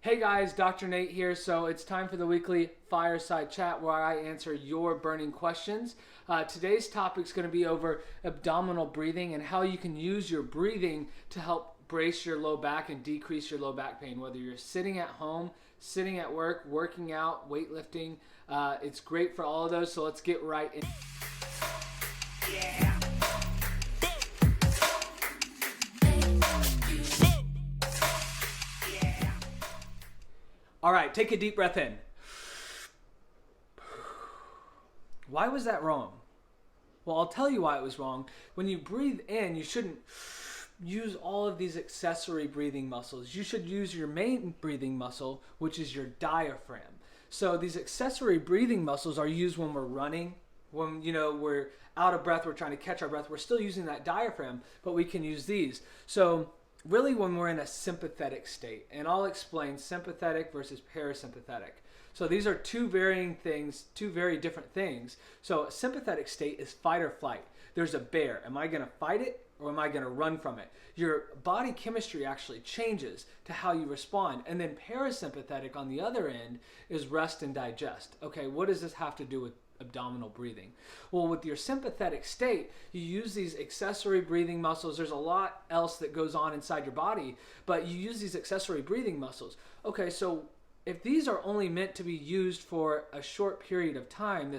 Hey guys, Dr. Nate here. So it's time for the weekly fireside chat where I answer your burning questions. Today's topic is going to be over abdominal breathing and how you can use your breathing to help brace your low back and decrease your low back pain. Whether you're sitting at home, sitting at work, working out, weightlifting, it's great for all of those. So let's get right in. All right, take a deep breath in. Why was that wrong? Well, I'll tell you why it was wrong. When you breathe in, you shouldn't use all of these accessory breathing muscles. You should use your main breathing muscle, which is your diaphragm. So these accessory breathing muscles are used when we're running, when we're out of breath, we're trying to catch our breath. We're still using that diaphragm, but we can use these. So really when we're in a sympathetic state, and I'll explain sympathetic versus parasympathetic. So these are two varying things, two very different things. So a sympathetic state is fight or flight. There's a bear. Am I going to fight it or am I going to run from it? Your body chemistry actually changes to how you respond. And then parasympathetic on the other end is rest and digest. Okay, what does this have to do with abdominal breathing? Well, with your sympathetic state, you use these accessory breathing muscles. There's a lot else that goes on inside your body, but you use these accessory breathing muscles. Okay, so if these are only meant to be used for a short period of time,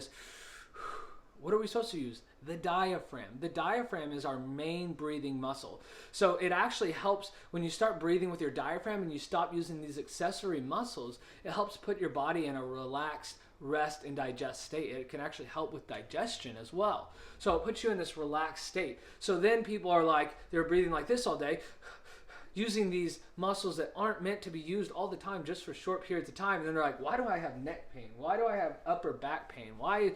what are we supposed to use? The diaphragm. The diaphragm is our main breathing muscle. So it actually helps when you start breathing with your diaphragm and you stop using these accessory muscles. It helps put your body in a relaxed rest and digest state. It can actually help with digestion as well. So it puts you in this relaxed state. So then people are like, they're breathing like this all day, using these muscles that aren't meant to be used all the time, just for short periods of time. And then they're like, why do I have neck pain? Why do I have upper back pain? Why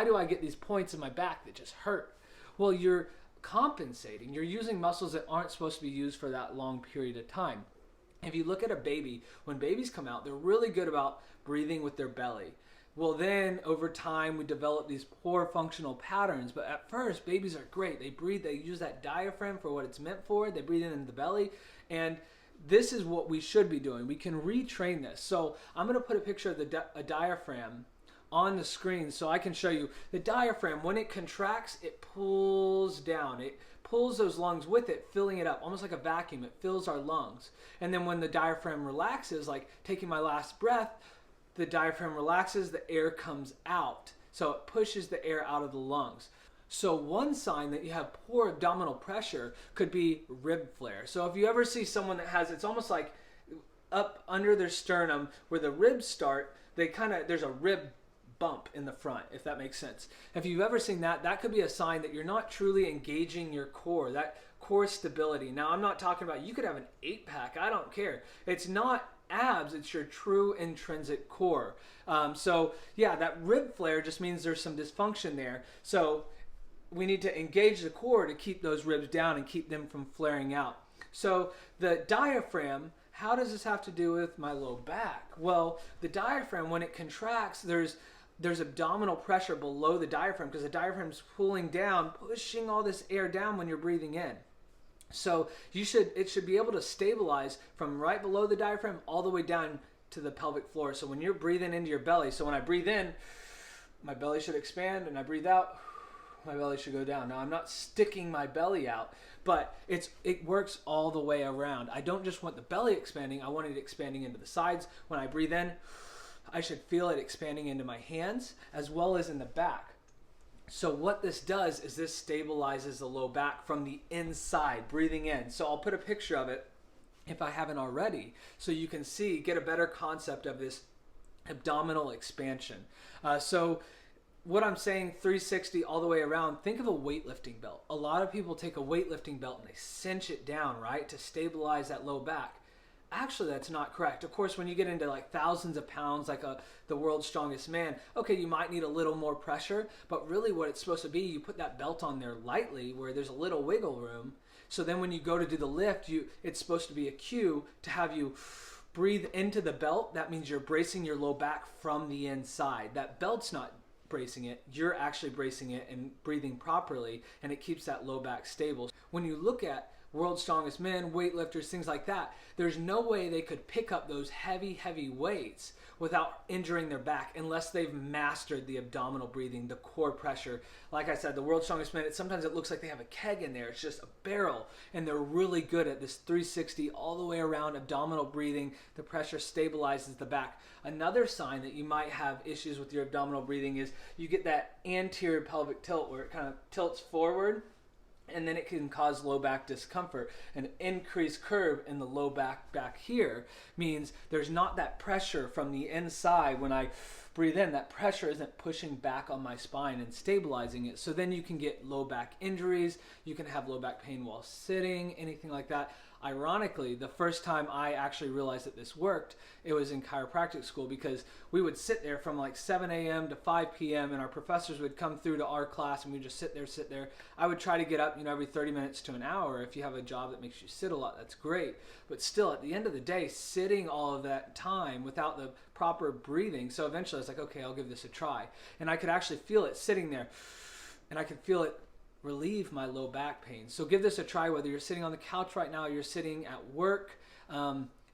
do I get these points in my back that just hurt? Well, you're compensating. You're using muscles that aren't supposed to be used for that long period of time. If you look at a baby, when babies come out, they're really good about breathing with their belly. Well, then over time we develop these poor functional patterns. But at first, babies are great. They breathe, they use that diaphragm for what it's meant for. They breathe in the belly. And this is what we should be doing. We can retrain this. So I'm going to put a picture of a diaphragm on the screen so I can show you. The diaphragm, when it contracts, it pulls down. It pulls those lungs with it, filling it up, almost like a vacuum. It fills our lungs. And then when the diaphragm relaxes, like taking my last breath, the diaphragm relaxes, the air comes out. So it pushes the air out of the lungs. So one sign that you have poor abdominal pressure could be rib flare. So if you ever see someone that has, it's almost like up under their sternum where the ribs start, there's a rib bump in the front, if that makes sense. If you've ever seen that, that could be a sign that you're not truly engaging your core, that core stability. Now, I'm not talking about, you could have an 8-pack, I don't care. It's not abs, it's your true intrinsic core. So yeah, that rib flare just means there's some dysfunction there. So we need to engage the core to keep those ribs down and keep them from flaring out. So the diaphragm, how does this have to do with my low back? Well, the diaphragm, when it contracts, there's abdominal pressure below the diaphragm because the diaphragm's pulling down, pushing all this air down when you're breathing in. So it should be able to stabilize from right below the diaphragm all the way down to the pelvic floor. So when you're breathing into your belly, so when I breathe in, my belly should expand, and I breathe out, my belly should go down. Now, I'm not sticking my belly out, but it works all the way around. I don't just want the belly expanding, I want it expanding into the sides. When I breathe in, I should feel it expanding into my hands as well as in the back. So what this does is this stabilizes the low back from the inside, breathing in. So I'll put a picture of it if I haven't already, so you can get a better concept of this abdominal expansion. So what I'm saying, 360 all the way around, think of a weightlifting belt. A lot of people take a weightlifting belt and they cinch it down, right, to stabilize that low back. Actually, that's not correct. Of course, when you get into like thousands of pounds, like the world's strongest man, okay, you might need a little more pressure, but really what it's supposed to be, you put that belt on there lightly where there's a little wiggle room. So then when you go to do the lift, it's supposed to be a cue to have you breathe into the belt. That means you're bracing your low back from the inside. That belt's not bracing it, you're actually bracing it and breathing properly, and it keeps that low back stable. When you look at World's Strongest Men, weightlifters, things like that. There's no way they could pick up those heavy weights without injuring their back unless they've mastered the abdominal breathing, the core pressure. Like I said, the World's Strongest Men, sometimes it looks like they have a keg in there. It's just a barrel, and they're really good at this 360 all the way around abdominal breathing. The pressure stabilizes the back. Another sign that you might have issues with your abdominal breathing is you get that anterior pelvic tilt where it kind of tilts forward, and then it can cause low back discomfort. An increased curve in the low back here means there's not that pressure from the inside. When I breathe in, that pressure isn't pushing back on my spine and stabilizing it. So then you can get low back injuries, you can have low back pain while sitting, anything like that. Ironically, the first time I actually realized that this worked, it was in chiropractic school, because we would sit there from like 7 a.m. to 5 p.m. and our professors would come through to our class and we'd just sit there. I would try to get up, every 30 minutes to an hour. If you have a job that makes you sit a lot, that's great. But still, at the end of the day, sitting all of that time without the proper breathing. So eventually I was like, okay, I'll give this a try. And I could actually feel it sitting there, and I could feel it relieve my low back pain. So give this a try, whether you're sitting on the couch right now, you're sitting at work,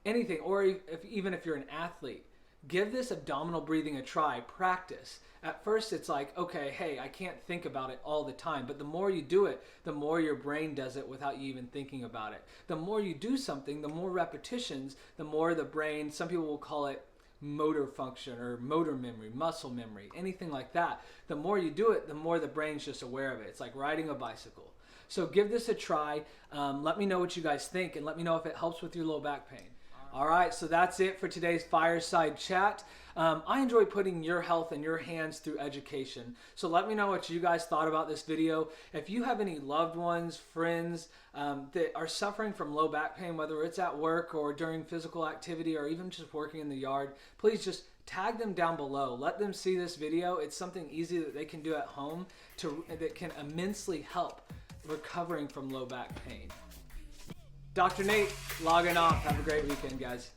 anything, or even if you're an athlete. Give this abdominal breathing a try. Practice. At first it's like, okay, hey, I can't think about it all the time, but the more you do it, the more your brain does it without you even thinking about it. The more you do something, the more repetitions, the more the brain, some people will call it motor function or motor memory, muscle memory, anything like that. The more you do it, the more the brain's just aware of it. It's like riding a bicycle. So give this a try. Let me know what you guys think, and let me know if it helps with your low back pain. All right, so that's it for today's Fireside Chat. I enjoy putting your health in your hands through education. So let me know what you guys thought about this video. If you have any loved ones, friends that are suffering from low back pain, whether it's at work or during physical activity or even just working in the yard, please just tag them down below. Let them see this video. It's something easy that they can do at home that can immensely help recovering from low back pain. Dr. Nate, logging off. Have a great weekend, guys.